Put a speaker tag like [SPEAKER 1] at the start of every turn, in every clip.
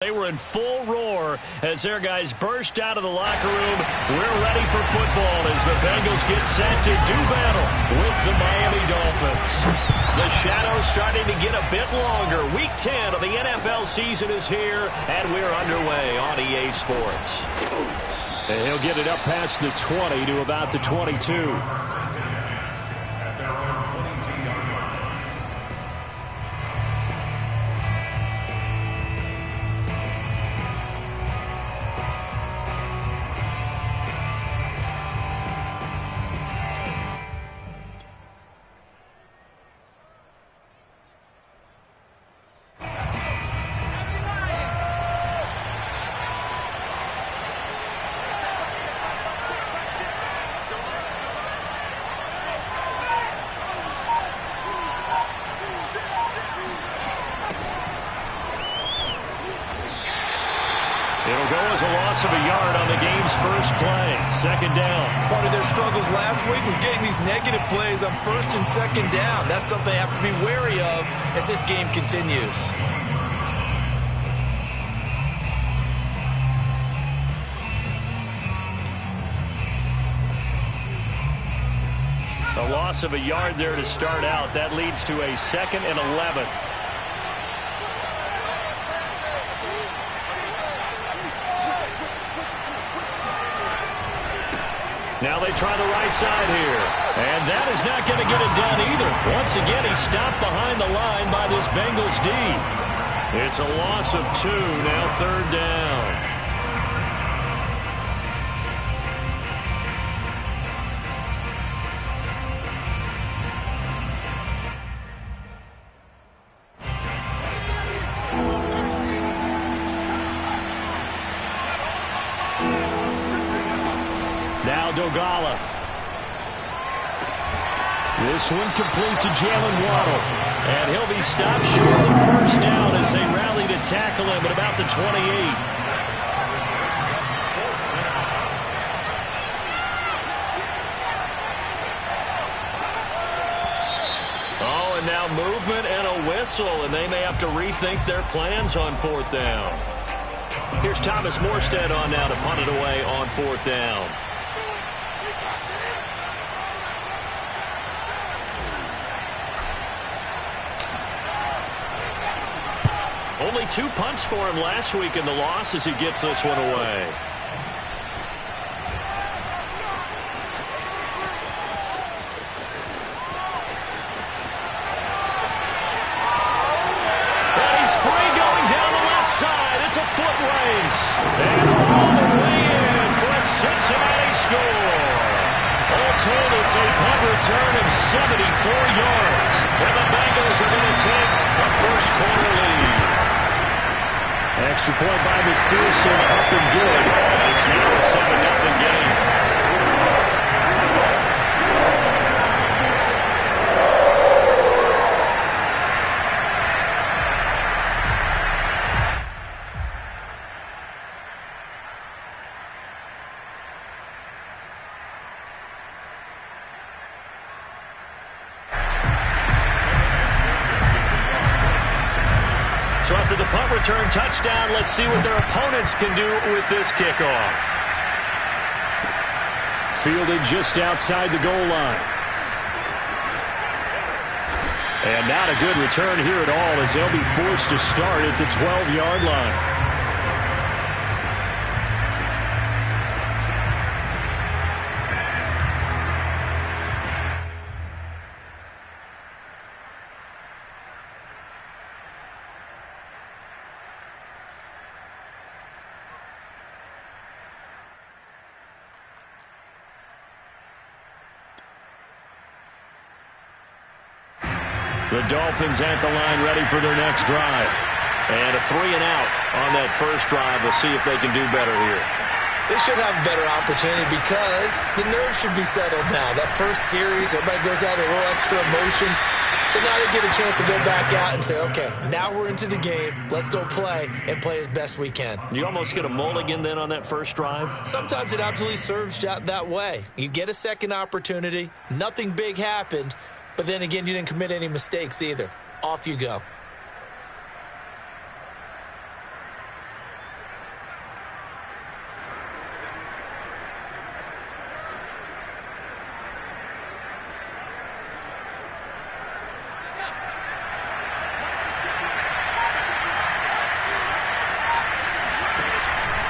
[SPEAKER 1] They were in full roar as their guys burst out of the locker room. We're ready for football as the Bengals get set to do battle with the Miami Dolphins. The shadow's starting to get a bit longer. Week 10 of the NFL season is here, and we're underway on EA Sports.
[SPEAKER 2] And he'll get it up past the 20 to about the 22.
[SPEAKER 1] It'll go as a loss of a yard on the game's first play. Second down.
[SPEAKER 3] Part of their struggles last week was getting these negative plays on first and second down. That's something they have to be wary of as this game continues.
[SPEAKER 1] A loss of a yard there to start out. That leads to a 2nd and 11. Now they try the right side here. And that is not going to get it done either. Once again, he's stopped behind the line by this Bengals D. It's a loss of 2, now 3rd down. Now Dogala. This one complete to Jalen Waddle. And he'll be stopped short of the first down as they rally to tackle him at about the 28. Oh, and now movement and a whistle, and they may have to rethink their plans on 4th down. Here's Thomas Morstead on now to punt it away on 4th down. Only 2 punts for him last week in the loss as he gets this one away. And he's free going down the left side. It's a foot race. And all the way in for a Cincinnati score. All told, it's a punt return of 74 yards. And the Bengals are going to take a first-quarter lead.
[SPEAKER 2] Extra point by McPherson, up and good.
[SPEAKER 1] It's now a 7-0 game. So after the punt return touchdown, let's see what their opponents can do with this kickoff.
[SPEAKER 2] Fielded just outside the goal line.
[SPEAKER 1] And not a good return here at all as they'll be forced to start at the 12-yard line. The Dolphins at the line ready for their next drive. And a 3 and out on that first drive. We'll see if they can do better here.
[SPEAKER 3] They should have a better opportunity because the nerves should be settled now. That first series, everybody goes out with a little extra emotion. So now they get a chance to go back out and say, okay, now we're into the game. Let's go play and play as best we can.
[SPEAKER 1] You almost get a mulligan then on that first drive?
[SPEAKER 3] Sometimes it absolutely serves that way. You get a second opportunity. Nothing big happened. But then again, you didn't commit any mistakes either. Off you go.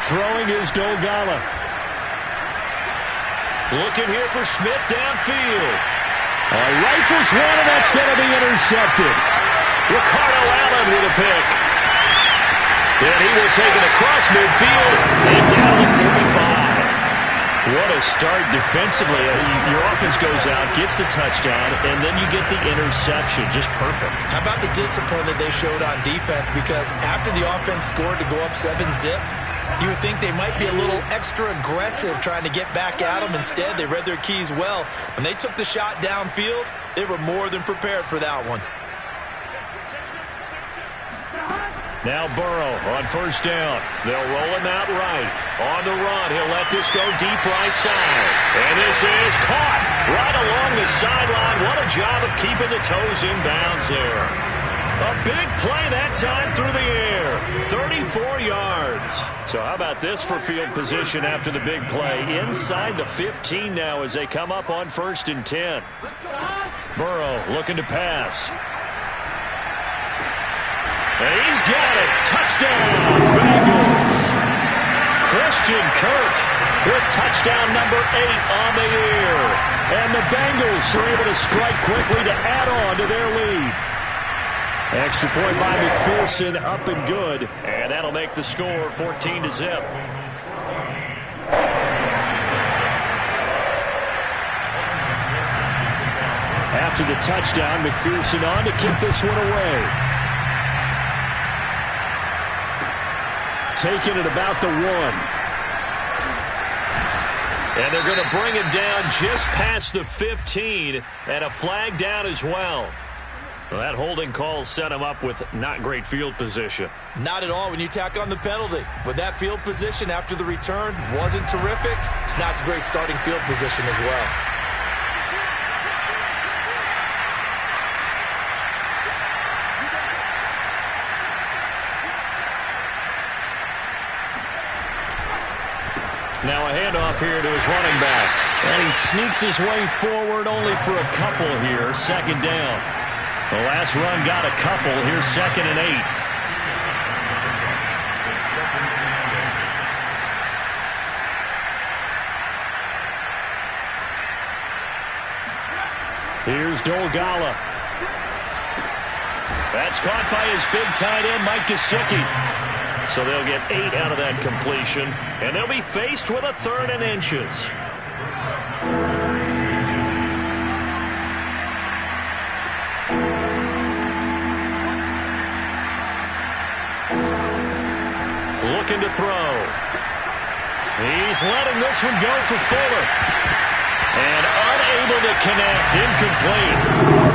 [SPEAKER 2] Throwing is Dolgala.
[SPEAKER 1] Looking here for Schmidt downfield.
[SPEAKER 2] Rifles one, and that's going to be intercepted.
[SPEAKER 1] Ricardo Allen with a pick. And he will take it across midfield and down to the 35. What a start defensively. Your offense goes out, gets the touchdown, and then you get the interception. Just perfect.
[SPEAKER 3] How about the discipline that they showed on defense? Because after the offense scored to go up 7-zip, you would think they might be a little extra aggressive trying to get back at them. Instead, they read their keys well. When they took the shot downfield, they were more than prepared for that one.
[SPEAKER 1] Now Burrow on first down. They'll roll him out right. On the run, he'll let this go deep right side. And this is caught right along the sideline. What a job of keeping the toes in bounds there. A big play that time through the air. 34 yards. So how about this for field position after the big play? Inside the 15 now as they come up on 1st and 10. Burrow looking to pass. And he's got it. Touchdown, Bengals. Christian Kirk with touchdown number 8 on the year. And the Bengals are able to strike quickly to add on to their lead. Extra point by McPherson, up and good. And that'll make the score 14-zip.
[SPEAKER 2] After the touchdown, McPherson on to kick this one away. Taking it about the 1.
[SPEAKER 1] And they're going to bring him down just past the 15, and a flag down as well. Well, that holding call set him up with not great field position.
[SPEAKER 3] Not at all when you tack on the penalty. With that field position after the return wasn't terrific, it's not a great starting field position as well.
[SPEAKER 1] Now a handoff here to his running back. And he sneaks his way forward only for a couple here. 2nd down. The last run got a couple. Here's 2nd and 8.
[SPEAKER 2] Here's Dolgala.
[SPEAKER 1] That's caught by his big tight end, Mike Gesicki. So they'll get 8 out of that completion, and they'll be faced with a 3rd and inches. Looking to throw. He's letting this one go for Fuller. And unable to connect, incomplete.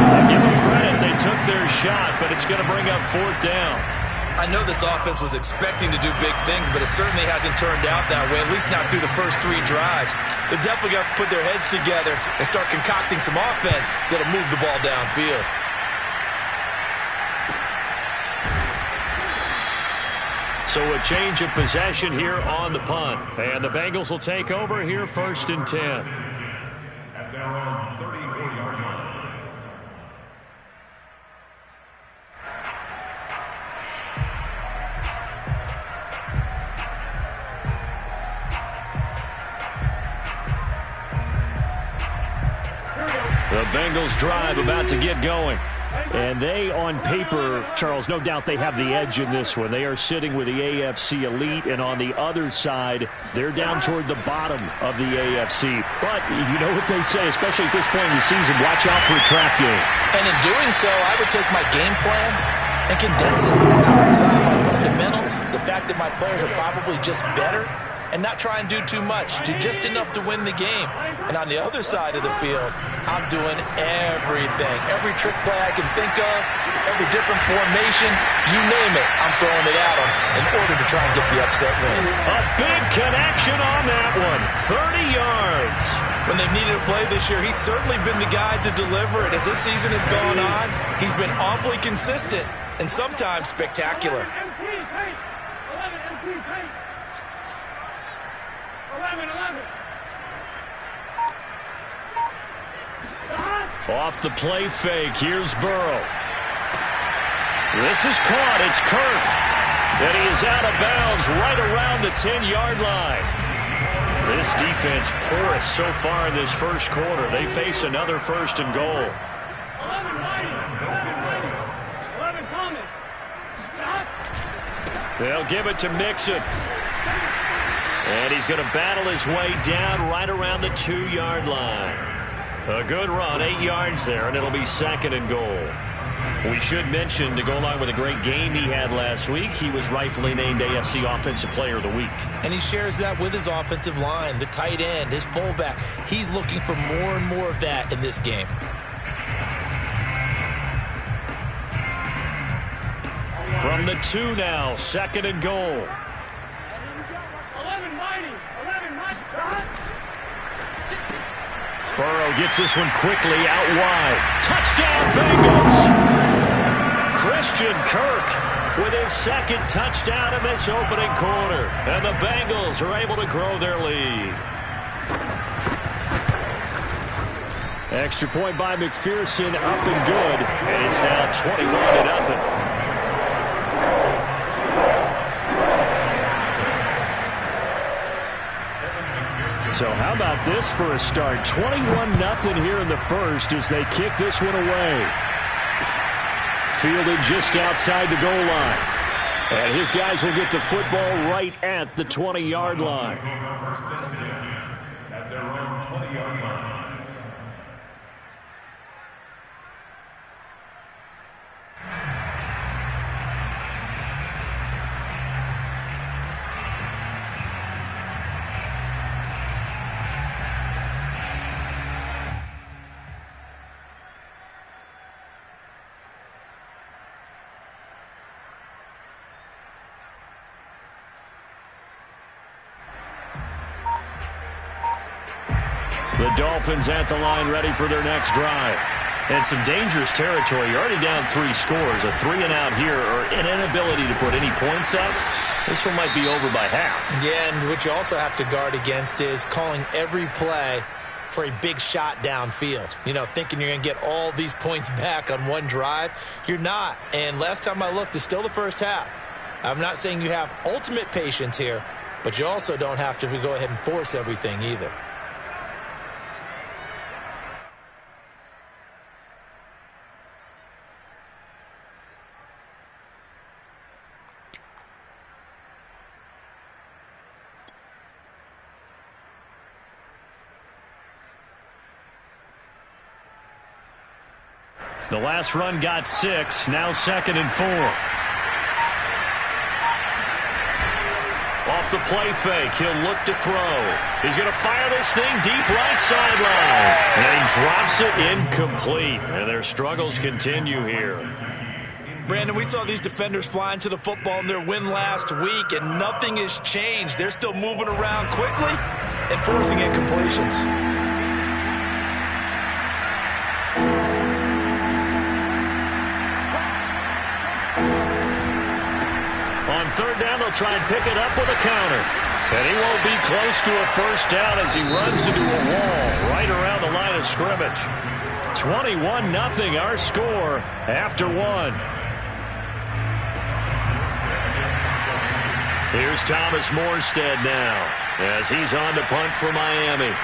[SPEAKER 1] I'll give them credit, they took their shot, but it's going to bring up 4th down.
[SPEAKER 3] I know this offense was expecting to do big things, but it certainly hasn't turned out that way, at least not through the first 3 drives. They're definitely going to have to put their heads together and start concocting some offense that'll move the ball downfield.
[SPEAKER 1] So a change of possession here on the punt. And the Bengals will take over here 1st and 10.
[SPEAKER 4] At their own 34-yard line.
[SPEAKER 1] The Bengals drive about to get going.
[SPEAKER 2] And they, on paper, Charles, no doubt they have the edge in this one. They are sitting with the AFC elite, and on the other side, they're down toward the bottom of the AFC. But you know what they say, especially at this point in the season, watch out for a trap game.
[SPEAKER 3] And in doing so, I would take my game plan and condense it. I would rely on my fundamentals, the fact that my players are probably just better, and not try and do too much, do just enough to win the game. And on the other side of the field, I'm doing everything. Every trick play I can think of, every different formation, you name it, I'm throwing it at them in order to try and get the upset win.
[SPEAKER 1] A big connection on that one. 30 yards.
[SPEAKER 3] When they've needed a play this year, he's certainly been the guy to deliver it. As this season has gone on, he's been awfully consistent and sometimes spectacular.
[SPEAKER 1] Off the play fake, here's Burrow. This is caught, it's Kirk. And he is out of bounds right around the 10-yard line. This defense porous so far in this first quarter. They face another 1st and goal. They'll give it to Mixon. And he's going to battle his way down right around the 2-yard line. A good run, 8 yards there, and it'll be 2nd and goal. We should mention, to go along with a great game he had last week, he was rightfully named AFC Offensive Player of the Week.
[SPEAKER 3] And he shares that with his offensive line, the tight end, his fullback. He's looking for more and more of that in this game.
[SPEAKER 1] From the 2 now, 2nd and goal. Burrow gets this one quickly out wide. Touchdown, Bengals! Christian Kirk with his 2nd touchdown in this opening quarter. And the Bengals are able to grow their lead.
[SPEAKER 2] Extra point by McPherson, up and good.
[SPEAKER 1] And it's now 21-0.
[SPEAKER 2] So how about this for a start? 21-0 here in the first as they kick this one away. Fielded just outside the goal line. And his guys will get the football right at the 20-yard line.
[SPEAKER 4] First and 10 at their own 20-yard line.
[SPEAKER 1] The Dolphins at the line, ready for their next drive. And some dangerous territory. You're already down 3 scores. A 3-and-out here, or an inability to put any points up. This one might be over by half. Yeah, and what you also have to guard against is calling every play for a big shot downfield. You know, thinking you're going to get all these points back on one drive. You're not. And last time I looked, it's still the first half. I'm not saying you have ultimate patience here, but you also don't have to go ahead and force everything either. The last run got 6, now 2nd and 4. Off the play fake, he'll look to throw. He's going to fire this thing deep right sideline. And he drops it incomplete. And their struggles continue here. Brandon, we saw these defenders flying to the football in their win last week, and nothing has changed. They're still moving around quickly and forcing incompletions. On 3rd down, they'll try and pick it up with a counter. And he won't be close to a first down as he runs into a wall right around the line of scrimmage. 21-0 our score after 1. Here's Thomas Morstead now as he's on to punt for Miami.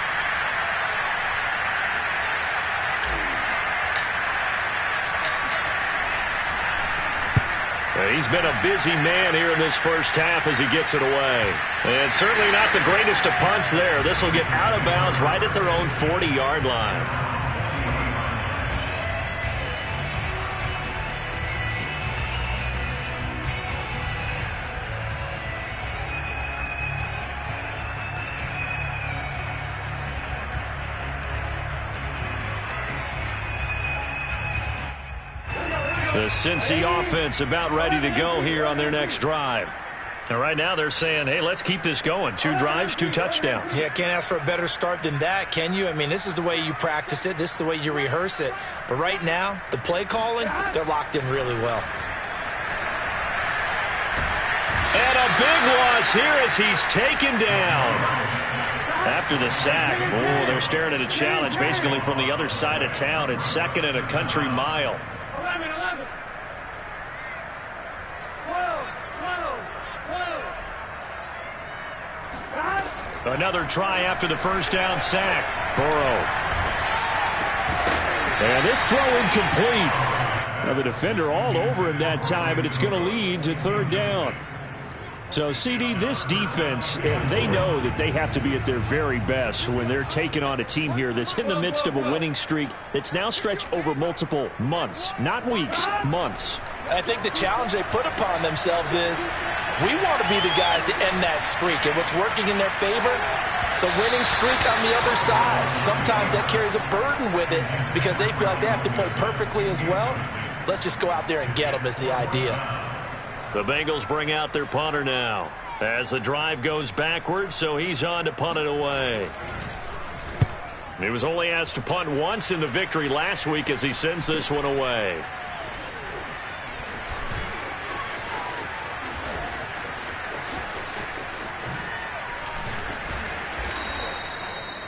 [SPEAKER 1] He's been a busy man here in this first half as he gets it away. And certainly not the greatest of punts there. This will get out of bounds right at their own 40-yard line. The Cincy offense about ready to go here on their next drive. And right now they're saying, hey, let's keep this going. 2 drives, 2 touchdowns. Yeah, can't ask for a better start than that, can you? I mean, this is the way you practice it. This is the way you rehearse it. But right now, the play calling, they're locked in really well. And a big loss here as he's taken down. After the sack, oh, they're staring at a challenge basically from the other side of town. It's 2nd and a country mile. 11, 12, 12.
[SPEAKER 2] Another try after the first down sack. Burrow. And this throw incomplete. Now the defender all over him that time, but it's going to lead to third down. So, CD, this defense, they know that they have to be at their very best when they're taking on a team here that's in the midst of a winning streak that's now stretched over multiple months, not weeks, months.
[SPEAKER 3] I think the challenge they put upon themselves is we want to be the guys to end that streak. And what's working in their favor? The winning streak on the other side. Sometimes that carries a burden with it because they feel like they have to play perfectly as well. Let's just go out there and get them is the idea.
[SPEAKER 1] The Bengals bring out their punter now as the drive goes backwards, so he's on to punt it away. He was only asked to punt once in the victory last week as he sends this one away.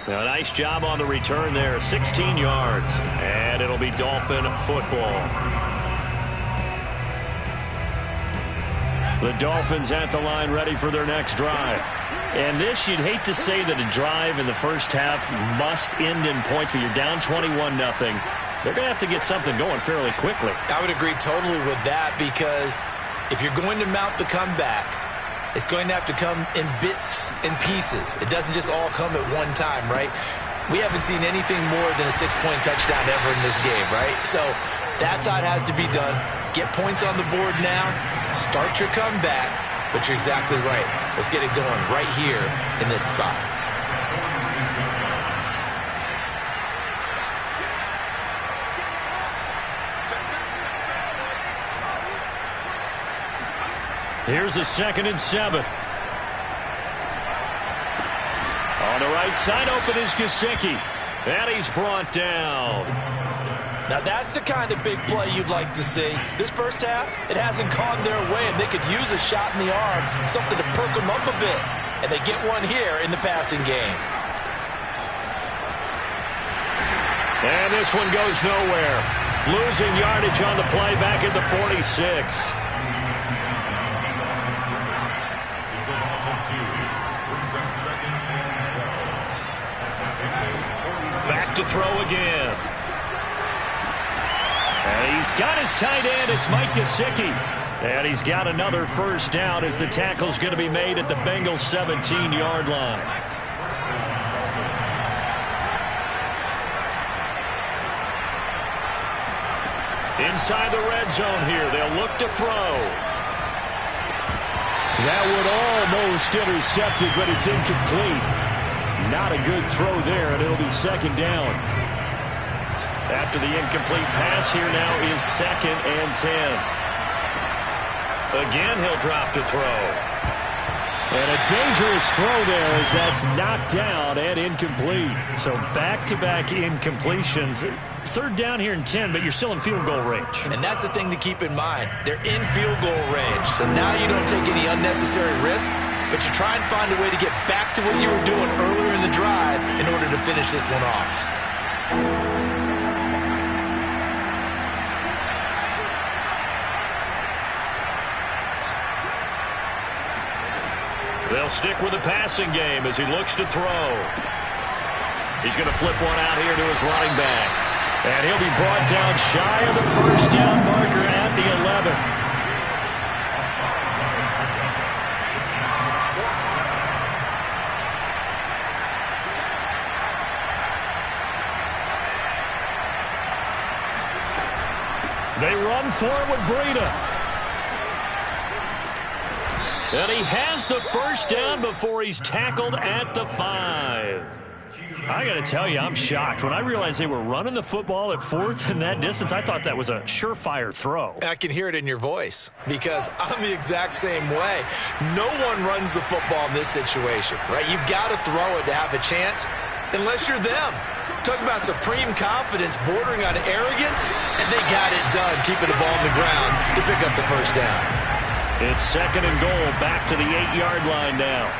[SPEAKER 1] Now, a nice job on the return there, 16 yards, and it'll be Dolphin football. The Dolphins at the line ready for their next drive. And this, you'd hate to say that a drive in the first half must end in points, but you're down 21-0. They're going to have to get something going fairly quickly.
[SPEAKER 3] I would agree totally with that because if you're going to mount the comeback, it's going to have to come in bits and pieces. It doesn't just all come at one time, right? We haven't seen anything more than a 6-point touchdown ever in this game, right? So that's how it has to be done. Get points on the board now. Start your comeback. But you're exactly right. Let's get it going right here in this spot.
[SPEAKER 1] Here's a 2nd and 7. On the right side, open is Gesicki. And he's brought down.
[SPEAKER 3] Now, that's the kind of big play you'd like to see. This first half, it hasn't gone their way, and they could use a shot in the arm, something to perk them up a bit. And they get one here in the passing game.
[SPEAKER 1] And this one goes nowhere. Losing yardage on the play back at the 46. Back to throw again. And he's got his tight end. It's Mike Gesicki. And he's got another first down as the tackle's going to be made at the Bengals' 17-yard line. Inside the red zone here. They'll look to throw.
[SPEAKER 2] That would almost intercept it, but it's incomplete. Not a good throw there, and it'll be 2nd down.
[SPEAKER 1] After the incomplete pass, here now is 2nd and 10. Again, he'll drop to throw.
[SPEAKER 2] And a dangerous throw there as that's knocked down and incomplete.
[SPEAKER 1] So back-to-back incompletions. 3rd down here and 10, but you're still in field goal range.
[SPEAKER 3] And that's the thing to keep in mind. They're in field goal range. So now you don't take any unnecessary risks, but you try and find a way to get back to what you were doing earlier in the drive in order to finish this one off.
[SPEAKER 1] They'll stick with the passing game as he looks to throw. He's going to flip one out here to his running back. And he'll be brought down shy of the first down marker at the 11. They run for it with Breida. And he has the first down before he's tackled at the 5. I got to tell you, I'm shocked. When I realized they were running the football at 4th in that distance, I thought that was a surefire throw.
[SPEAKER 3] I can hear it in your voice because I'm the exact same way. No one runs the football in this situation, right? You've got to throw it to have a chance unless you're them. Talk about supreme confidence bordering on arrogance, and they got it done, keeping the ball on the ground to pick up the first down.
[SPEAKER 1] It's 2nd and goal, back to the 8-yard line now.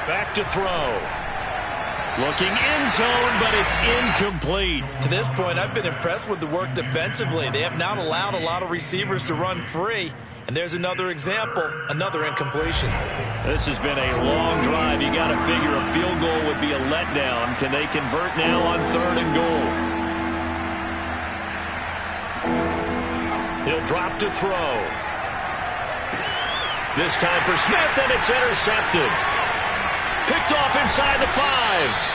[SPEAKER 1] Back to throw.
[SPEAKER 2] Looking end zone, but it's incomplete.
[SPEAKER 3] To this point, I've been impressed with the work defensively. They have not allowed a lot of receivers to run free. And there's another example, another incompletion.
[SPEAKER 2] This has been a long drive. You got to figure a field goal would be a letdown. Can they convert now on 3rd and goal? He'll drop to throw. This time for Smith, and it's intercepted. Picked off inside the 5.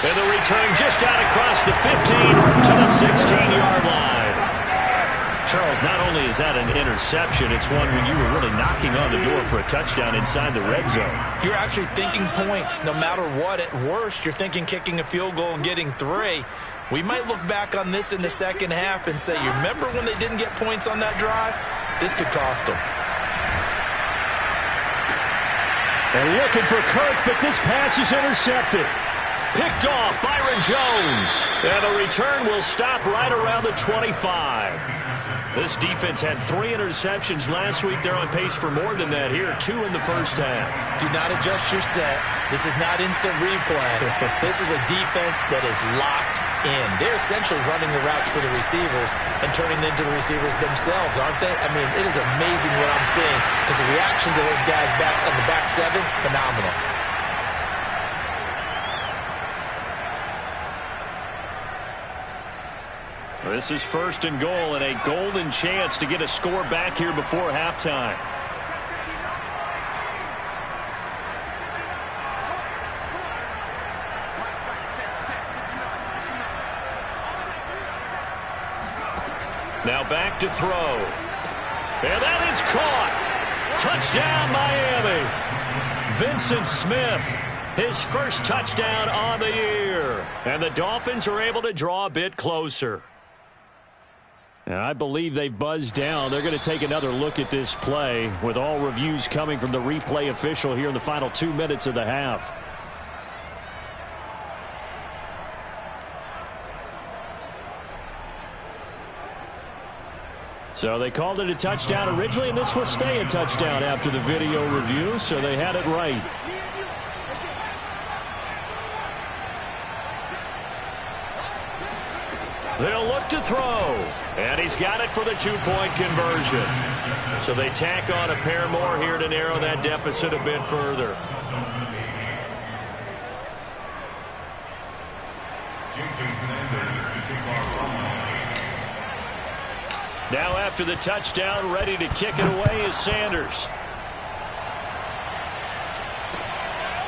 [SPEAKER 2] And the return just out across the 15 to the 16-yard line. Charles, not only is that an interception, it's one when you were really knocking on the door for a touchdown inside the red zone.
[SPEAKER 3] You're actually thinking points no matter what. At worst, you're thinking kicking a field goal and getting 3. We might look back on this in the second half and say, you remember when they didn't get points on that drive? This could cost them.
[SPEAKER 2] And looking for Kirk, but this pass is intercepted. Picked off Byron Jones. And the return will stop right around the 25. This defense had 3 interceptions last week. They're on pace for more than that here. 2 in the first half.
[SPEAKER 3] Do not adjust your set. This is not instant replay. This is a defense that is locked in. They're essentially running the routes for the receivers and turning them into the receivers themselves, aren't they? I mean, it is amazing what I'm seeing because the reaction to those guys back on the back 7, phenomenal.
[SPEAKER 2] This is 1st and goal and a golden chance to get a score back here before halftime. Now back to throw. And that is caught. Touchdown, Miami. Vincent Smith, his first touchdown on the year. And the Dolphins are able to draw a bit closer. And I believe they've buzzed down. They're going to take another look at this play with all reviews coming from the replay official here in the final 2 minutes of the half. So they called it a touchdown originally, and this will stay a touchdown after the video review, so they had it right. They'll look to throw. And he's got it for the 2-point conversion. So they tack on a pair more here to narrow that deficit a bit further. Now after the touchdown, ready to kick it away is Sanders.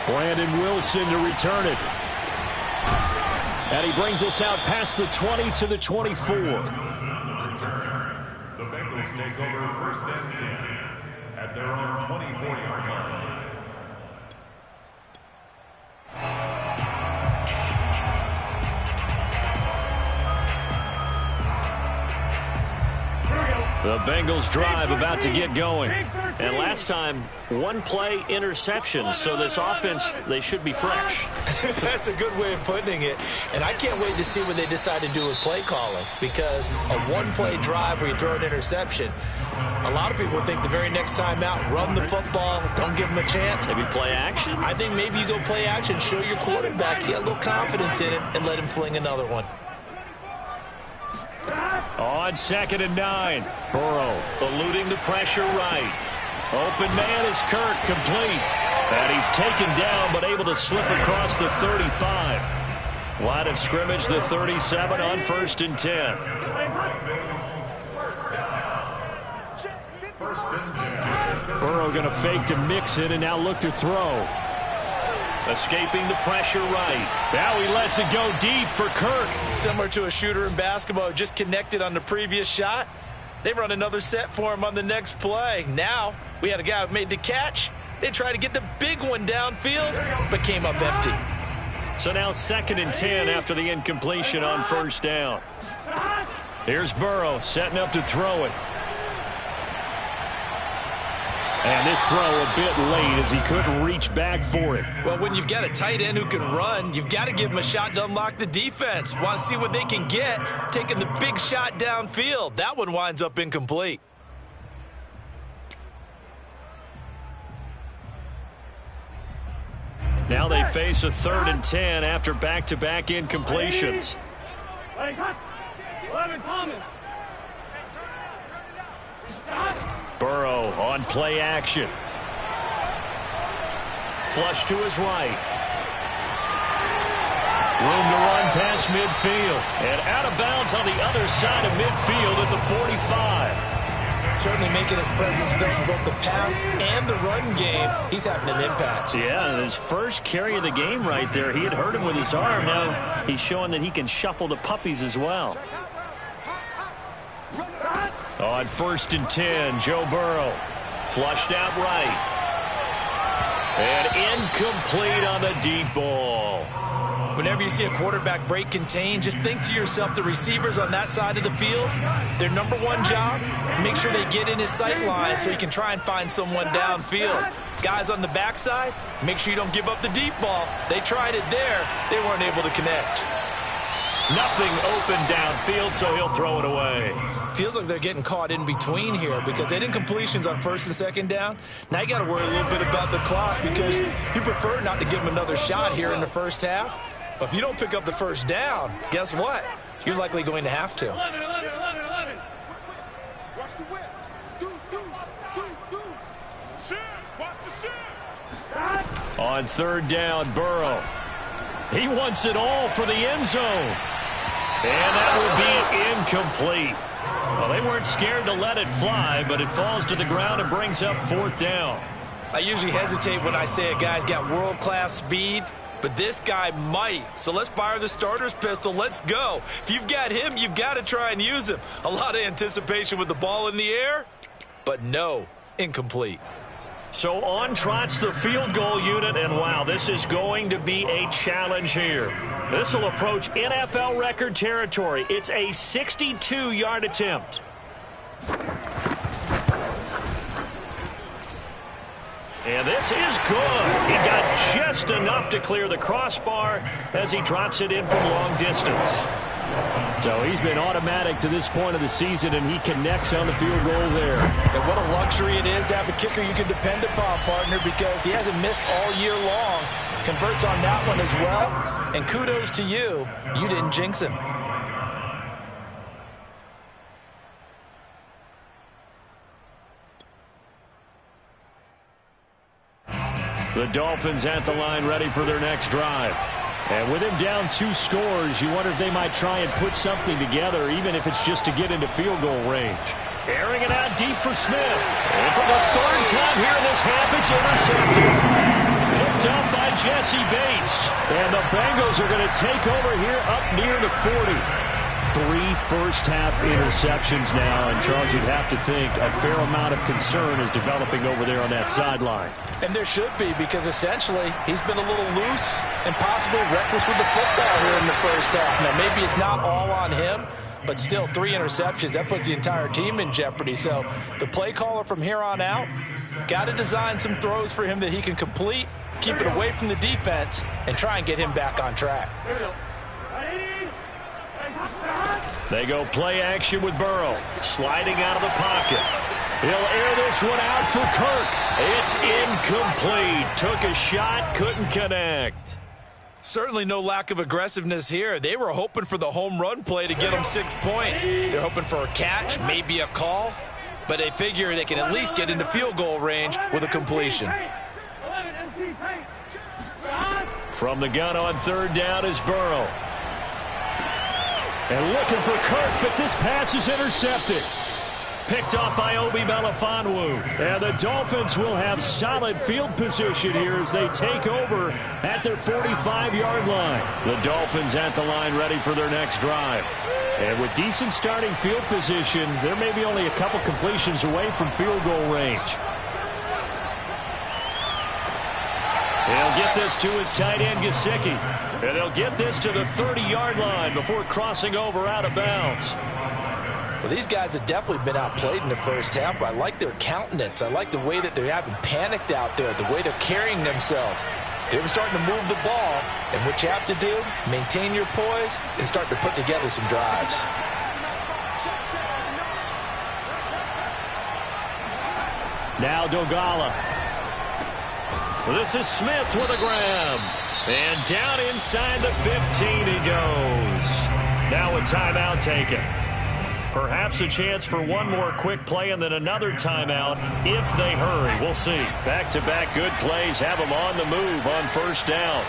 [SPEAKER 2] Brandon Wilson to return it. And he brings us out past the 20 to the 24.
[SPEAKER 4] The Bengals take over 1st and 10 at their own 24-yard line.
[SPEAKER 2] The Bengals drive about to get going. And last time, 1-play interception. So this offense, they should be fresh.
[SPEAKER 3] That's a good way of putting it. And I can't wait to see what they decide to do with play calling. Because a 1-play drive where you throw an interception, a lot of people think the very next time out, run the football, don't give them a chance.
[SPEAKER 2] Maybe play action?
[SPEAKER 3] I think maybe you go play action, show your quarterback, you got a little confidence in it, and let him fling another one.
[SPEAKER 2] On 2nd and 9. Burrow eluding the pressure right. Open man is Kirk, complete. And he's taken down but able to slip across the 35. Line of scrimmage, the 37 on 1st and 10. Burrow going to fake to Mixon and now look to throw. Escaping the pressure right. Now he lets it go deep for Kirk.
[SPEAKER 3] Similar to a shooter in basketball who just connected on the previous shot. They run another set for him on the next play. Now we had a guy who made the catch. They tried to get the big one downfield, but came up empty.
[SPEAKER 2] So now 2nd and 10 after the incompletion on 1st down. Here's Burrow setting up to throw it. And this throw a bit late as he couldn't reach back for it.
[SPEAKER 3] Well, when you've got a tight end who can run, you've got to give him a shot to unlock the defense. Want to see what they can get, taking the big shot downfield. That one winds up incomplete.
[SPEAKER 1] Now they face a 3rd and 10 after back-to-back incompletions. Burrow on play action. Flush to his right. Room to run past midfield. And out of bounds on the other side of midfield at the 45.
[SPEAKER 3] Certainly making his presence felt in both the pass and the run game. He's having an impact.
[SPEAKER 1] Yeah, his first carry of the game right there. He had hurt him with his arm. Now he's showing that he can shuffle the puppies as well. On 1st and 10, Joe Burrow. Flushed out right. And incomplete on the deep ball.
[SPEAKER 3] Whenever you see a quarterback break contain, just think to yourself, the receivers on that side of the field, their number one job, make sure they get in his sight line so he can try and find someone downfield. Guys on the backside, make sure you don't give up the deep ball. They tried it there. They weren't able to connect.
[SPEAKER 1] Nothing open downfield, so he'll throw it away.
[SPEAKER 3] Feels like they're getting caught in between here because they had incompletions on 1st and 2nd down. Now you got to worry a little bit about the clock because you prefer not to give them another shot here in the first half. But if you don't pick up the 1st down, guess what? You're likely going to have to.
[SPEAKER 1] On 3rd down, Burrow. He wants it all for the end zone. And that will be incomplete. Well, they weren't scared to let it fly, but it falls to the ground and brings up 4th down.
[SPEAKER 3] I usually hesitate when I say a guy's got world-class speed, but this guy might. So let's fire the starter's pistol. Let's go. If you've got him, you've got to try and use him. A lot of anticipation with the ball in the air, but no, incomplete.
[SPEAKER 1] So on trots the field goal unit, and wow, this is going to be a challenge here. This will approach NFL record territory. It's a 62-yard attempt. And this is good. He got just enough to clear the crossbar as he drops it in from long distance. So he's been automatic to this point of the season, and he connects on the field goal there.
[SPEAKER 3] And what a luxury it is to have a kicker you can depend upon, partner, because he hasn't missed all year long. Converts on that one as well. And kudos to you. You didn't jinx him.
[SPEAKER 1] The Dolphins at the line ready for their next drive. And with him down 2 scores, you wonder if they might try and put something together, even if it's just to get into field goal range. Airing it out deep for Smith. And for the 3rd time here in this half, it's intercepted. Picked up by Jesse Bates. And the Bengals are going to take over here up near the 40. 3 first-half interceptions now, and Charles, you'd have to think a fair amount of concern is developing over there on that sideline.
[SPEAKER 3] And there should be, because essentially he's been a little loose and possibly reckless with the football here in the first half. Now, maybe it's not all on him, but still 3 interceptions. That puts the entire team in jeopardy. So the play caller from here on out got to design some throws for him that he can complete, keep it away from the defense, and try and get him back on track.
[SPEAKER 1] They go play action with Burrow. Sliding out of the pocket. He'll air this one out for Kirk. It's incomplete. Took a shot, couldn't connect.
[SPEAKER 3] Certainly no lack of aggressiveness here. They were hoping for the home run play to get them 6 points. They're hoping for a catch, maybe a call, but they figure they can at least get into field goal range with a completion.
[SPEAKER 1] From the gun on 3rd down is Burrow. And looking for Kirk, but this pass is intercepted. Picked up by Obi Melifonwu. And the Dolphins will have solid field position here as they take over at their 45-yard line. The Dolphins at the line ready for their next drive. And with decent starting field position, they're maybe only a couple completions away from field goal range. They'll get this to his tight end, Gesicki. And they'll get this to the 30-yard line before crossing over out of bounds.
[SPEAKER 3] Well, these guys have definitely been outplayed in the first half, but I like their countenance. I like the way that they haven't panicked out there, the way they're carrying themselves. They're starting to move the ball, and what you have to do, maintain your poise and start to put together some drives. Now Dogala.
[SPEAKER 2] This is Smith with a grab. And down inside the 15 he goes. Now a timeout taken. Perhaps a chance for one more quick play and then another timeout if they hurry. We'll see. Back-to-back good plays have them on the move on first down.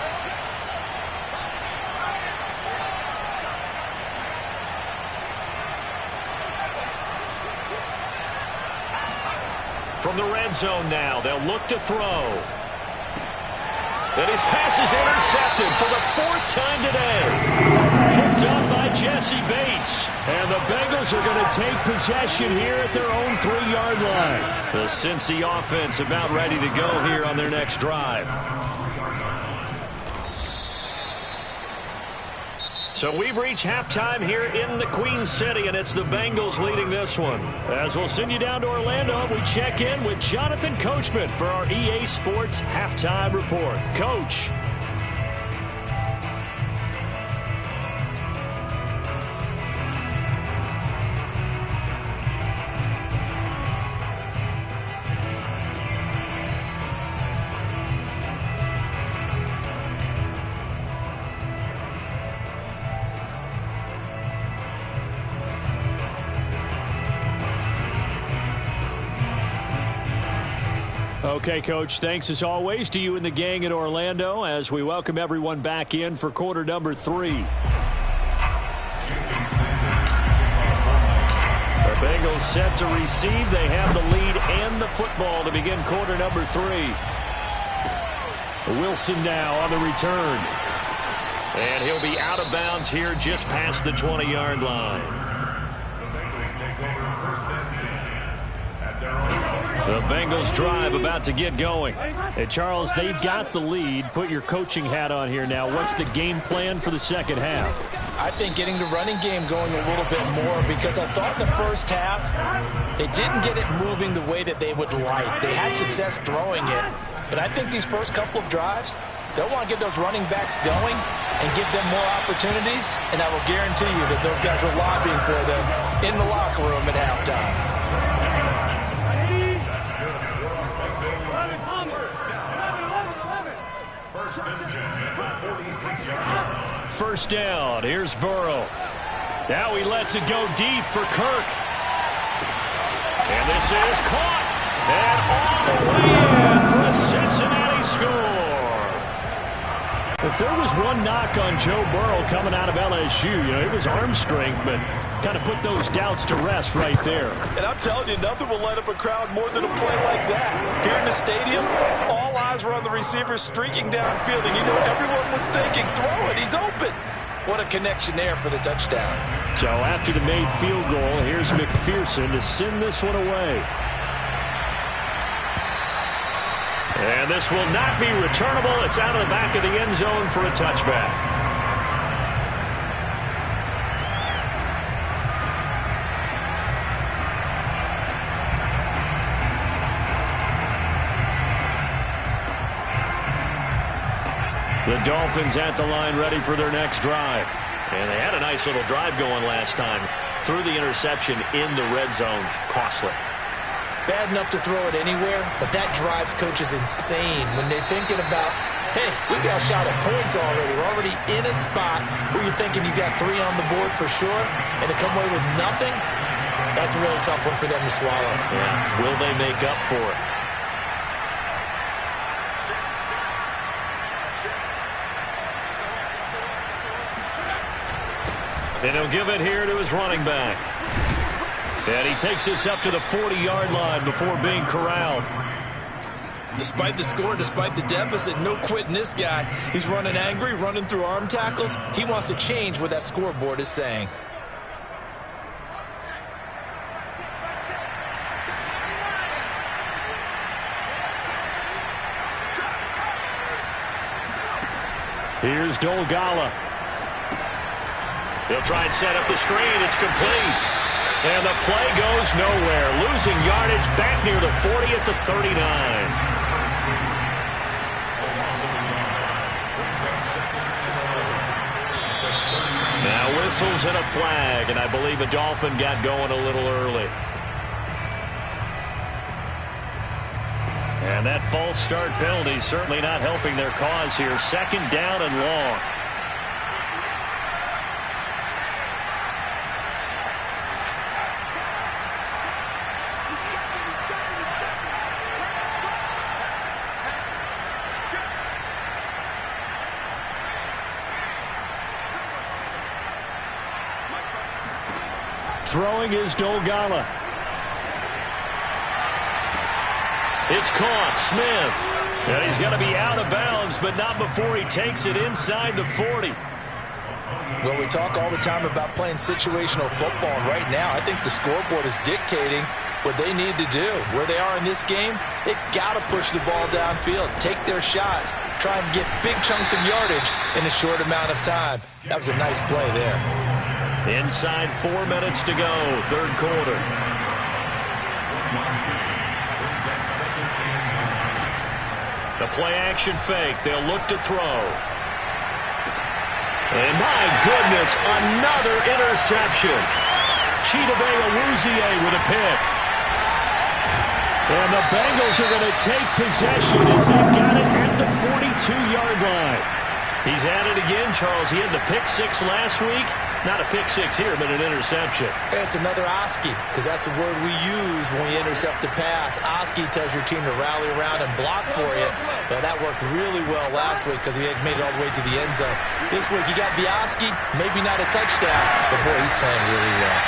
[SPEAKER 2] From the red zone now, they'll look to throw. And his pass is intercepted for the 4th time today. Picked up by Jesse Bates. And the Bengals are going to take possession here at their own 3-yard line. The Cincy offense about ready to go here on their next drive. So we've reached halftime here in the Queen City, and it's the Bengals leading this one. As we'll send you down to Orlando, we check in with Jonathan Coachman for our EA Sports Halftime Report. Coach. Okay, Coach, thanks as always to you and the gang in Orlando as we welcome everyone back in for quarter number 3. The Bengals set to receive. They have the lead and the football to begin quarter number 3. Wilson now on the return. And he'll be out of bounds here just past the 20-yard line.
[SPEAKER 4] The Bengals take over first and 10 at their own.
[SPEAKER 2] The Bengals drive about to get going. Hey, Charles, they've got the lead. Put your coaching hat on here now. What's the game plan for the second half?
[SPEAKER 3] I think getting the running game going a little bit more because I thought in the first half they didn't get it moving the way that they would like. They had success throwing it, but I think these first couple of drives, they'll want to get those running backs going and give them more opportunities, and I will guarantee you that those guys were lobbying for them in the locker room at halftime.
[SPEAKER 2] First down. Here's Burrow. Now he lets it go deep for Kirk. And this is caught. And all the way in for a Cincinnati score. If there was one knock on Joe Burrow coming out of LSU, it was arm strength, but kind of put those doubts to rest right there.
[SPEAKER 3] And I'm telling you, nothing will light up a crowd more than a play like that. Here in the stadium, all eyes were on the receiver streaking downfield, and everyone was thinking, throw it, he's open. What a connection there for the touchdown.
[SPEAKER 2] So after the made field goal, here's McPherson to send this one away. And this will not be returnable. It's out of the back of the end zone for a touchback. The Dolphins at the line ready for their next drive. And they had a nice little drive going last time. Threw the interception in the red zone. Costly.
[SPEAKER 3] Bad enough to throw it anywhere, but that drives coaches insane when they're thinking about, hey, we got a shot at points already. We're already in a spot where you're thinking you got 3 on the board for sure, and to come away with nothing, that's a really tough one for them to swallow.
[SPEAKER 2] Yeah. Will they make up for it? And he'll give it here to his running back. And he takes this up to the 40-yard line before being corralled.
[SPEAKER 3] Despite the score, despite the deficit, no quitting this guy. He's running angry, running through arm tackles. He wants to change what that scoreboard is saying.
[SPEAKER 2] Here's Dolgala. He'll try and set up the screen. It's complete. And the play goes nowhere. Losing yardage back near the 40 at the 39. Now whistles and a flag, and I believe a Dolphin got going a little early. And that false start penalty certainly not helping their cause here. Second down and long. Throwing is Dolgala. It's caught. Smith. And he's going to be out of bounds, but not before he takes it inside the 40.
[SPEAKER 3] Well, we talk all the time about playing situational football, and right now I think the scoreboard is dictating what they need to do. Where they are in this game, they've got to push the ball downfield, take their shots, try and get big chunks of yardage in a short amount of time. That was a nice play there.
[SPEAKER 2] Inside 4 minutes to go, third quarter. The play-action fake. They'll look to throw. And my goodness, another interception. Chidobe Awuzie with a pick. And the Bengals are going to take possession as they've got it at the 42-yard line. He's at it again, Charles. He had the pick six last week. Not a pick six here, but an interception.
[SPEAKER 3] It's another Oski, because that's the word we use when we intercept a pass. Oski tells your team to rally around and block for you. But that worked really well last week because he had made it all the way to the end zone. This week he got the Oski, maybe not a touchdown, but boy, he's playing really well.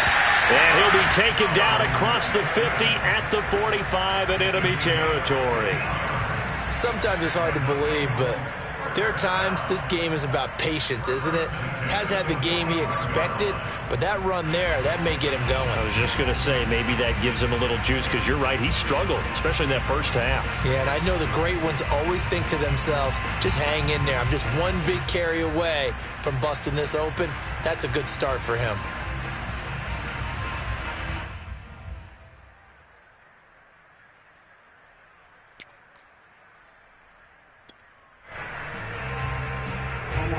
[SPEAKER 2] And he'll be taken down across the 50 at the 45 in enemy territory.
[SPEAKER 3] Sometimes it's hard to believe, but there are times this game is about patience, isn't it? Has had the game he expected, but that run there, that may get him going.
[SPEAKER 2] I was just going to say, maybe that gives him a little juice, because you're right, he struggled, especially in that first half.
[SPEAKER 3] Yeah, and I know the great ones always think to themselves, just hang in there. I'm just one big carry away from busting this open. That's a good start for him.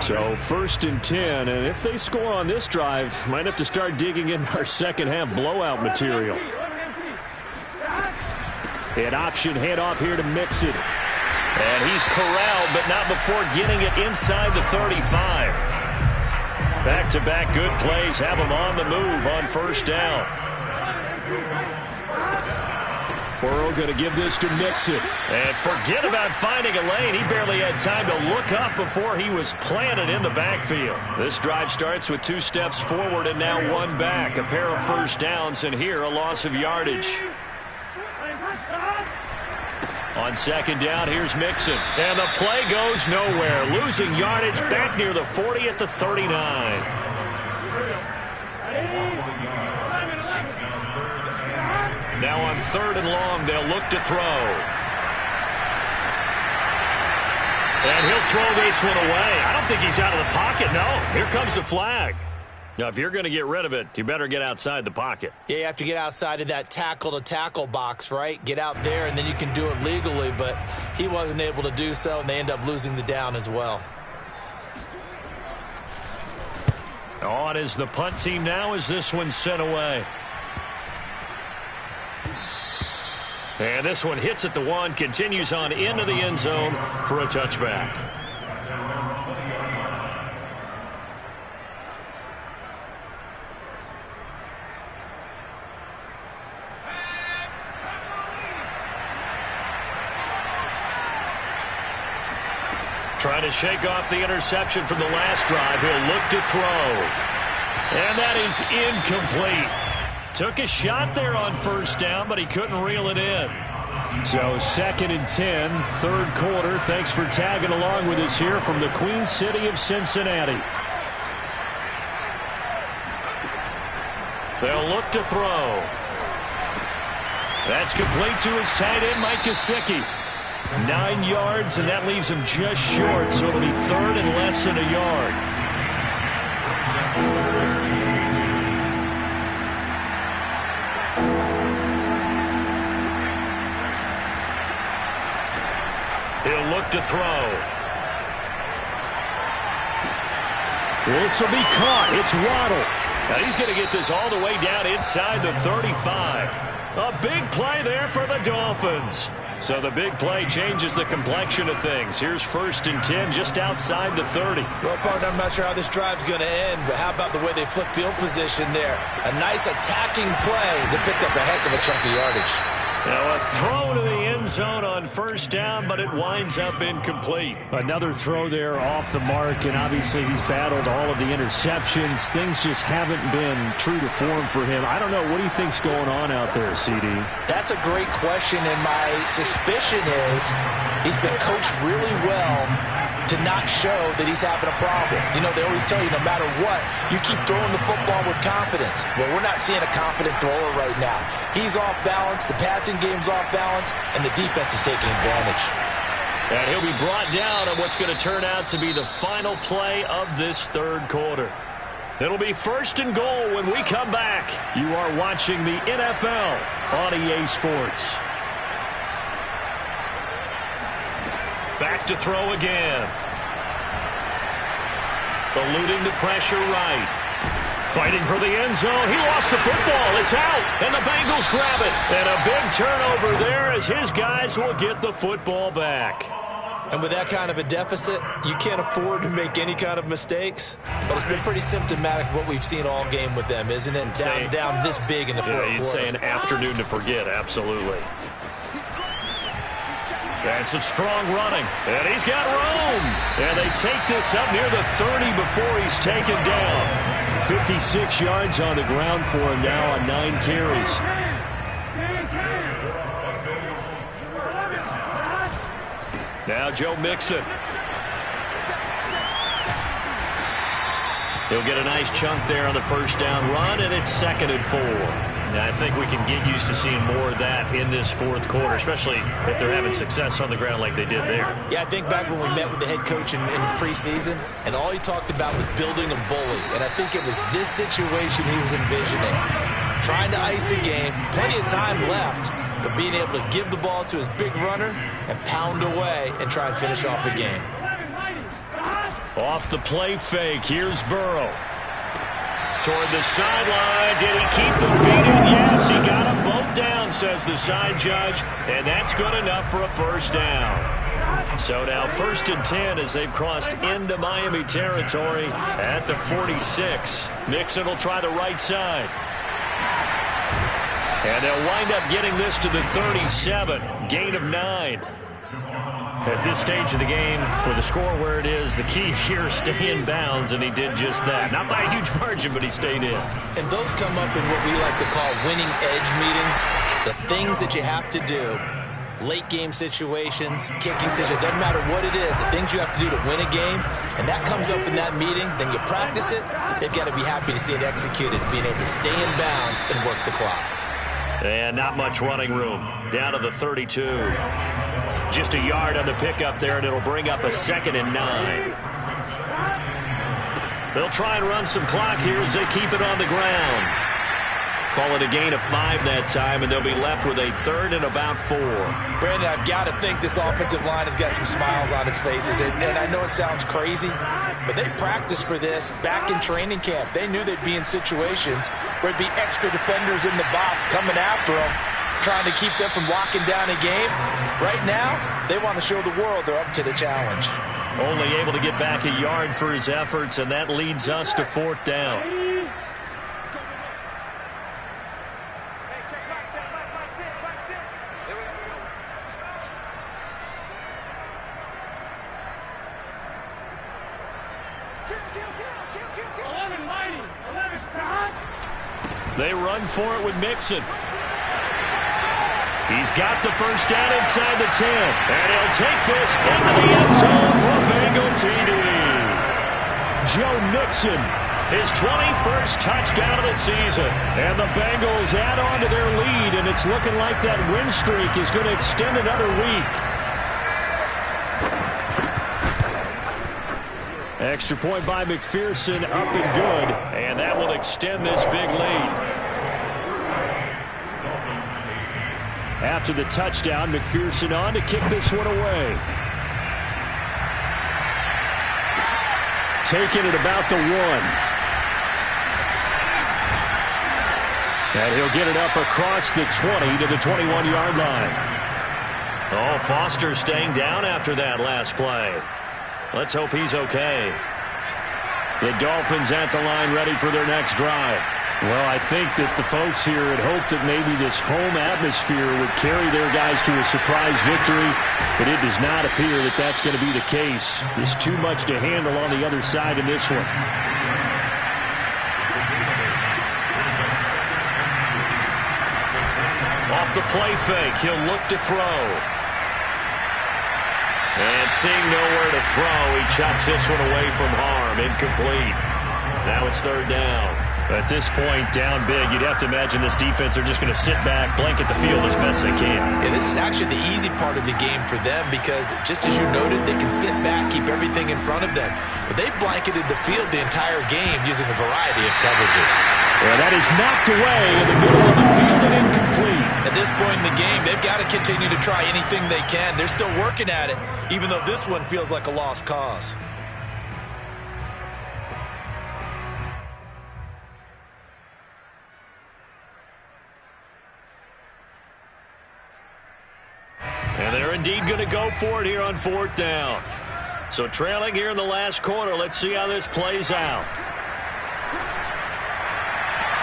[SPEAKER 2] So 1st and 10, and if they score on this drive, might have to start digging in our second half blowout material. An option handoff here to Mixon. And he's corralled, but not before getting it inside the 35. Back-to-back good plays have him on the move on first down. Burrow going to give this to Mixon. And forget about finding a lane. He barely had time to look up before he was planted in the backfield. This drive starts with 2 steps forward and now 1 back. A pair of first downs, and here a loss of yardage. On second down, here's Mixon. And the play goes nowhere. Losing yardage back near the 40 at the 39. Now on 3rd and long, they'll look to throw. And he'll throw this one away. I don't think he's out of the pocket, no. Here comes the flag. Now, if you're going to get rid of it, you better get outside the pocket.
[SPEAKER 3] Yeah, you have to get outside of that tackle-to-tackle box, right? Get out there, and then you can do it legally, but he wasn't able to do so, and they end up losing the down as well.
[SPEAKER 2] On is the punt team now as this one's sent away. And this one hits at the 1, continues on into the end zone for a touchback. Trying to shake off the interception from the last drive. He'll look to throw. And that is incomplete. Took a shot there on first down, but he couldn't reel it in. So 2nd and 10, 3rd quarter. Thanks for tagging along with us here from the Queen City of Cincinnati. They'll look to throw. That's complete to his tight end, Mike Gesicki. 9 yards, and that leaves him just short, so it'll be 3rd and less than a yard. He'll look to throw. This will be caught. It's Waddle. Now he's going to get this all the way down inside the 35. A big play there for the Dolphins. So the big play changes the complexion of things. Here's 1st and 10 just outside the 30.
[SPEAKER 3] Well, partner, I'm not sure how this drive's going to end, but how about the way they flip field position there? A nice attacking play that picked up a heck of a chunk of yardage.
[SPEAKER 2] Now a throw to the end zone on 1st down, but it winds up incomplete. Another throw there off the mark, and obviously he's battled all of the interceptions. Things just haven't been true to form for him. I don't know. What do you think's going on out there, CD?
[SPEAKER 5] That's a great question, and my suspicion is he's been coached really well to not show that he's having a problem. You know, they always tell you no matter what, you keep throwing the football with confidence. Well, we're not seeing a confident thrower right now. He's off balance, the passing game's off balance, and the defense is taking advantage.
[SPEAKER 2] And he'll be brought down on what's going to turn out to be the final play of this 3rd quarter. It'll be 1st and goal when we come back. You are watching the NFL on EA Sports. Back to throw again. Eluding the pressure right. Fighting for the end zone. He lost the football. It's out. And the Bengals grab it. And a big turnover there as his guys will get the football back.
[SPEAKER 3] And with that kind of a deficit, you can't afford to make any kind of mistakes. But it's been pretty symptomatic of what we've seen all game with them, isn't it? Down this big in the 4th quarter.
[SPEAKER 2] You'd say an afternoon to forget, absolutely. And some strong running. And he's got room. And they take this up near the 30 before he's taken down. 56 yards on the ground for him now on 9 carries. Now Joe Mixon. He'll get a nice chunk there on the 1st down run, and it's 2nd and 4. Now, I think we can get used to seeing more of that in this 4th quarter, especially if they're having success on the ground like they did there.
[SPEAKER 3] Yeah, I think back when we met with the head coach in preseason, and all he talked about was building a bully. And I think it was this situation he was envisioning. Trying to ice a game, plenty of time left, but being able to give the ball to his big runner and pound away and try and finish off a game.
[SPEAKER 2] Off the play fake, here's Burrow. Toward the sideline. Did he keep the feet in? Yes, he got them both down, says the side judge, and that's good enough for a 1st down. So now 1st and 10 as they've crossed into Miami territory at the 46. Mixon will try the right side. And they'll wind up getting this to the 37. Gain of 9. At this stage of the game, with the score where it is, the key here is stay in bounds, and he did just that. Not by a huge margin, but he stayed in.
[SPEAKER 3] And those come up in what we like to call winning edge meetings. The things that you have to do, late game situations, kicking situations, doesn't matter what it is, the things you have to do to win a game, and that comes up in that meeting, then you practice it, they've got to be happy to see it executed, being able to stay in bounds and work the clock.
[SPEAKER 2] And not much running room. Down to the 32. Just a yard on the pickup there, and it'll bring up a 2nd and 9. They'll try and run some clock here as they keep it on the ground. Call it a gain of 5 that time, and they'll be left with a 3rd and about 4.
[SPEAKER 3] Brandon, I've got to think this offensive line has got some smiles on its faces. And I know it sounds crazy, but they practiced for this back in training camp. They knew they'd be in situations where there'd be extra defenders in the box coming after them, trying to keep them from locking down a game. Right now, they want to show the world they're up to the challenge.
[SPEAKER 2] Only able to get back a yard for his efforts, and that leads us to 4th down. They run for it with Mixon. He's got the 1st down inside the 10. And he'll take this into the end zone for a Bengal TD. Joe Mixon, his 21st touchdown of the season. And the Bengals add on to their lead, and it's looking like that win streak is going to extend another week. Extra point by McPherson, up and good. And that will extend this big lead. After the touchdown, McPherson on to kick this one away. Taking it about the 1. And he'll get it up across the 20 to the 21-yard line.
[SPEAKER 1] Oh, Foster staying down after that last play. Let's hope he's okay. The Dolphins at the line ready for their next drive.
[SPEAKER 2] Well, I think that the folks here had hoped that maybe this home atmosphere would carry their guys to a surprise victory, but it does not appear that that's going to be the case. There's too much to handle on the other side in this one.
[SPEAKER 1] Off the play fake, he'll look to throw. And seeing nowhere to throw, he chucks this one away from harm. Incomplete. Now it's third down.
[SPEAKER 2] At this point, down big, you'd have to imagine this defense are just going to sit back, blanket the field as best they can.
[SPEAKER 5] Yeah, this is actually the easy part of the game for them because, just as you noted, they can sit back, keep everything in front of them. But they've blanketed the field the entire game using a variety of coverages.
[SPEAKER 2] Well, that is knocked away in the middle of the field and incomplete.
[SPEAKER 5] At this point in the game, they've got to continue to try anything they can. They're still working at it, even though this one feels like a lost cause.
[SPEAKER 1] And they're indeed going to go for it here on fourth down. So trailing here in the last quarter. Let's see how this plays out.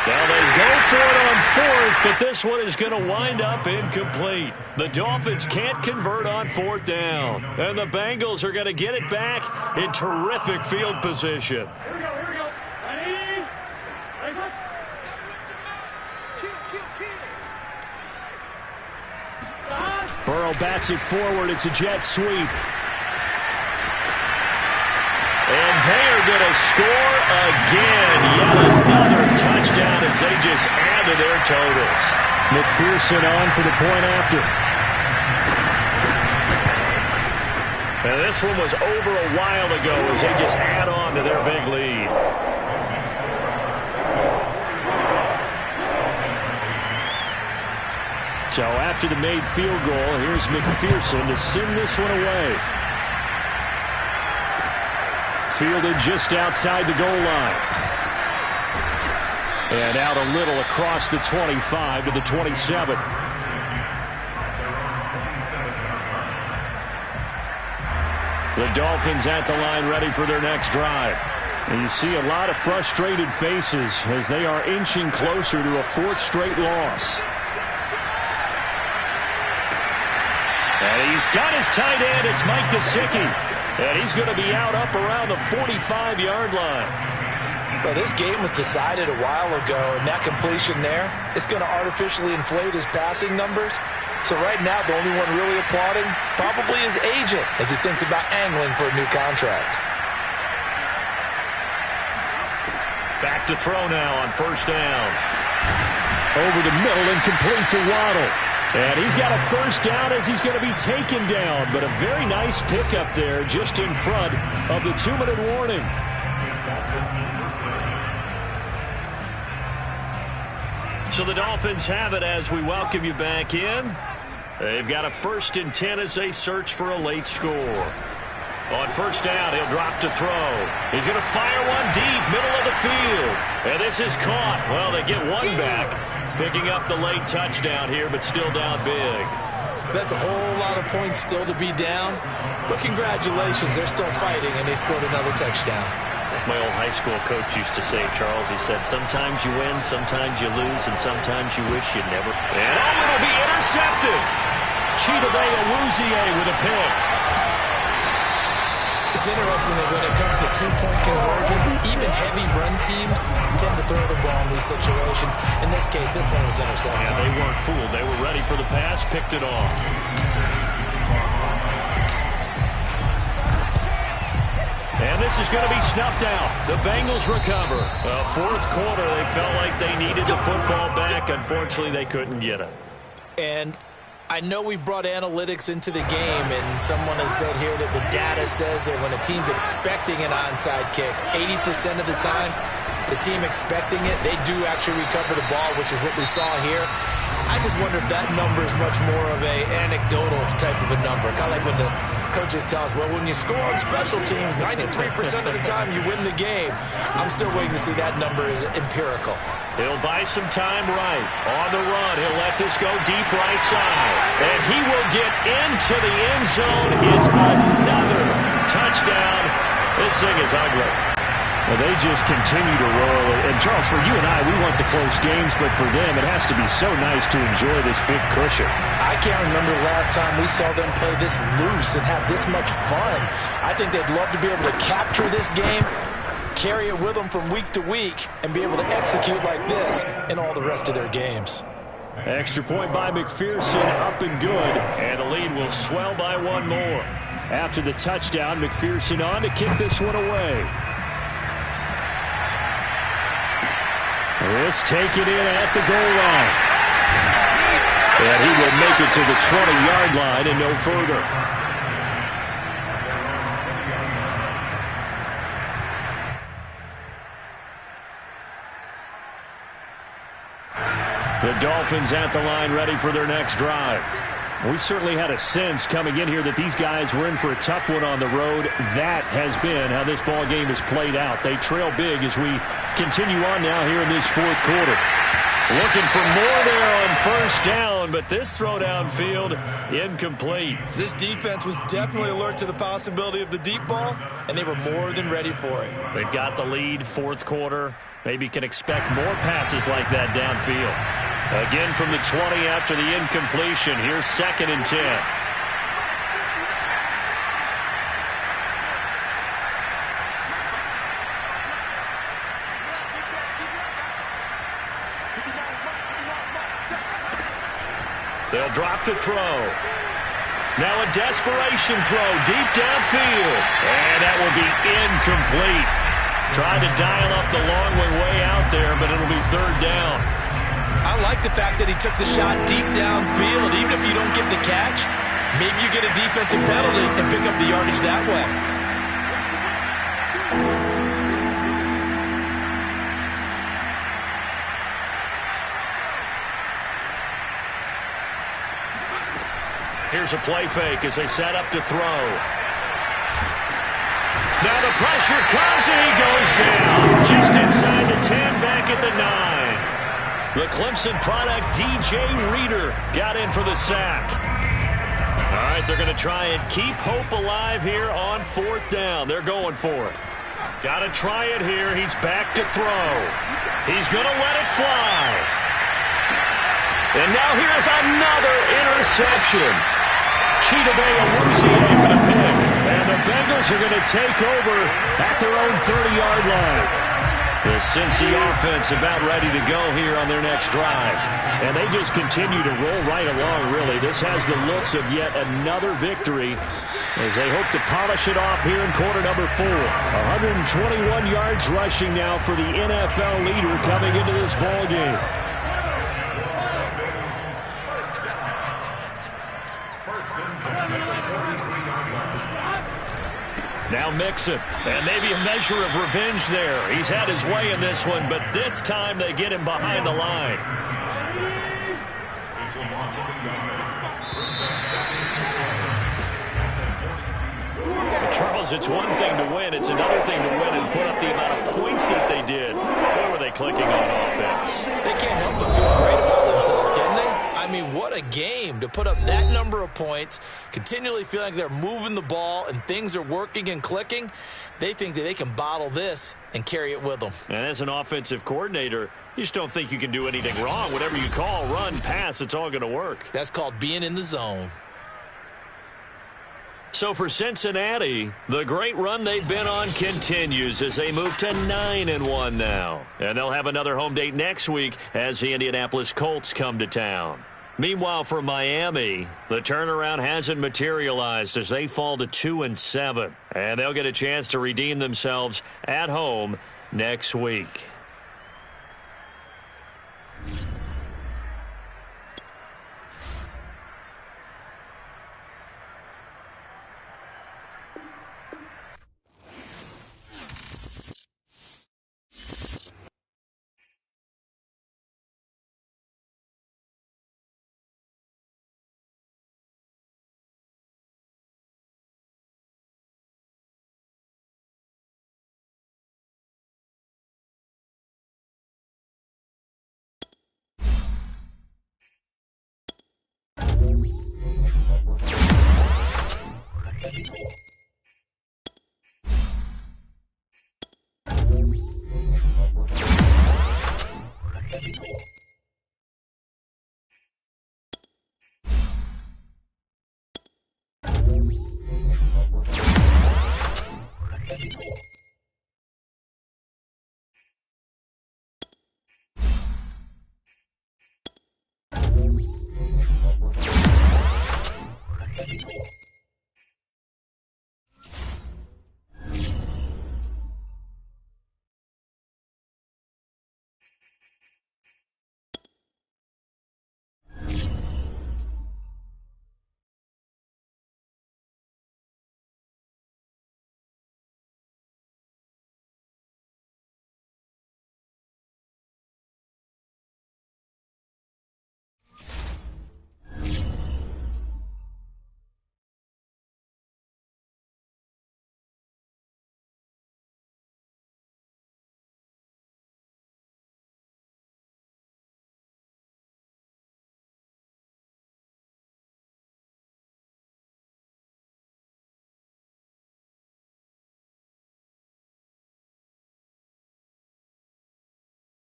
[SPEAKER 1] Now they go for it on fourth, but this one is going to wind up incomplete. The Dolphins can't convert on fourth down. And the Bengals are going to get it back in terrific field position.
[SPEAKER 6] Here we go. Ready?
[SPEAKER 2] Burrow bats it forward. It's a jet sweep.
[SPEAKER 1] And they are going to score again. Yet another touchdown as they just add to their totals.
[SPEAKER 2] McPherson on for the point after.
[SPEAKER 1] And this one was over a while ago as they just add on to their big lead.
[SPEAKER 2] So after the made field goal, here's McPherson to send this one away. Fielded just outside the goal line. And out a little across the 25 to the 27.
[SPEAKER 1] The Dolphins at the line ready for their next drive.
[SPEAKER 2] And you see a lot of frustrated faces as they are inching closer to a fourth straight loss.
[SPEAKER 1] And he's got his tight end. It's Mike Gesicki. And he's going to be out up around the 45-yard line.
[SPEAKER 5] Well, this game was decided a while ago, and that completion there is going to artificially inflate his passing numbers. So right now, the only one really applauding probably his agent as he thinks about angling for a new contract.
[SPEAKER 1] Back to throw now on first down.
[SPEAKER 2] Over the middle and complete to Waddle. And he's got a first down as he's going to be taken down. But a very nice pickup there just in front of the 2-minute warning.
[SPEAKER 1] So the Dolphins have it as we welcome you back in. They've got a 1st and 10 as they search for a late score. On first down, he'll drop to throw. He's going to fire one deep, middle of the field. And this is caught. Well, they get one back. Picking up the late touchdown here, but still down big.
[SPEAKER 3] That's a whole lot of points still to be down. But congratulations, they're still fighting, and they scored another touchdown.
[SPEAKER 1] My old high school coach used to say, Charles, he said, sometimes you win, sometimes you lose, and sometimes you wish you never. And it'll be intercepted. Chidobe Awuzie with a pick.
[SPEAKER 3] It's interesting that when it comes to two-point conversions, even heavy run teams tend to throw the ball in these situations. In this case, this one was intercepted.
[SPEAKER 1] Yeah, they weren't fooled. They were ready for the pass, picked it off. And this is going to be snuffed out. The Bengals recover. Fourth quarter, they felt like they needed the football back. Unfortunately, they couldn't get it.
[SPEAKER 3] And I know we brought analytics into the game, and someone has said here that the data says that when a team's expecting an onside kick, 80% of the time, the team expecting it, they do actually recover the ball, which is what we saw here. I just wonder if that number is much more of a anecdotal type of a number. Kind of like when the coaches tell us, well, when you score on special teams, 93% of the time you win the game. I'm still waiting to see that number is empirical.
[SPEAKER 2] He'll buy some time right. On the run, he'll let this go deep right side. And he will get into the end zone. It's another touchdown. This thing is ugly. Well, they just continue to roll. And, Charles, for you and I, we want the close games, but for them, it has to be so nice to enjoy this big cushion.
[SPEAKER 5] I can't remember the last time we saw them play this loose and have this much fun. I think they'd love to be able to capture this game, carry it with them from week to week, and be able to execute like this in all the rest of their games.
[SPEAKER 2] Extra point by McPherson, up and good. And the lead will swell by one more. After the touchdown, McPherson on to kick this one away. This taken in at the goal line. And he will make it to the 20-yard line and no further. The Dolphins at the line ready for their next drive. We certainly had a sense coming in here that these guys were in for a tough one on the road. That has been how this ball game has played out. They trail big as we continue on now here in this fourth quarter. Looking for more there on first down, but this throw downfield incomplete.
[SPEAKER 3] This defense was definitely alert to the possibility of the deep ball, and they were more than ready for it.
[SPEAKER 2] They've got the lead, fourth quarter. Maybe can expect more passes like that downfield. Again from the 20 after the incompletion. Here's 2nd and 10. They'll drop to throw. Now a desperation throw deep downfield. And that will be incomplete. Tried to dial up the long way out there, but it'll be 3rd down.
[SPEAKER 3] I like the fact that he took the shot deep downfield. Even if you don't get the catch, maybe you get a defensive penalty and pick up the yardage that way.
[SPEAKER 2] Here's a play fake as they set up to throw. Now the pressure comes and he goes down. Just inside the 10, back at the 9. The Clemson product, DJ Reader, got in for the sack. All right, they're going to try and keep hope alive here on 4th down. They're going for it. Got to try it here. He's back to throw. He's going to let it fly. And now here's another interception. Chidobe Awuzie with a pick. And the Bengals are going to take over at their own 30-yard line. The Cincy offense about ready to go here on their next drive. And they just continue to roll right along, really. This has the looks of yet another victory as they hope to polish it off here in quarter number 4. 121 yards rushing now for the NFL leader coming into this ball game. Now Mixon, and maybe a measure of revenge there. He's had his way in this one, but this time they get him behind the line. Charles, it's one thing to win. It's another thing to win and put up the amount of points that they did. Boy, were they clicking on offense.
[SPEAKER 3] They can't help but feel great about themselves, can they? I mean, what a game to put up that number of points, continually feeling like they're moving the ball and things are working and clicking. They think that they can bottle this and carry it with them.
[SPEAKER 2] And as an offensive coordinator, you just don't think you can do anything wrong. Whatever you call, run, pass, it's all going to work.
[SPEAKER 3] That's called being in the zone.
[SPEAKER 2] So for Cincinnati, the great run they've been on continues as they move to 9-1 now. And they'll have another home date next week as the Indianapolis Colts come to town. Meanwhile, for Miami, the turnaround hasn't materialized as they fall to 2-7. And they'll get a chance to redeem themselves at home next week.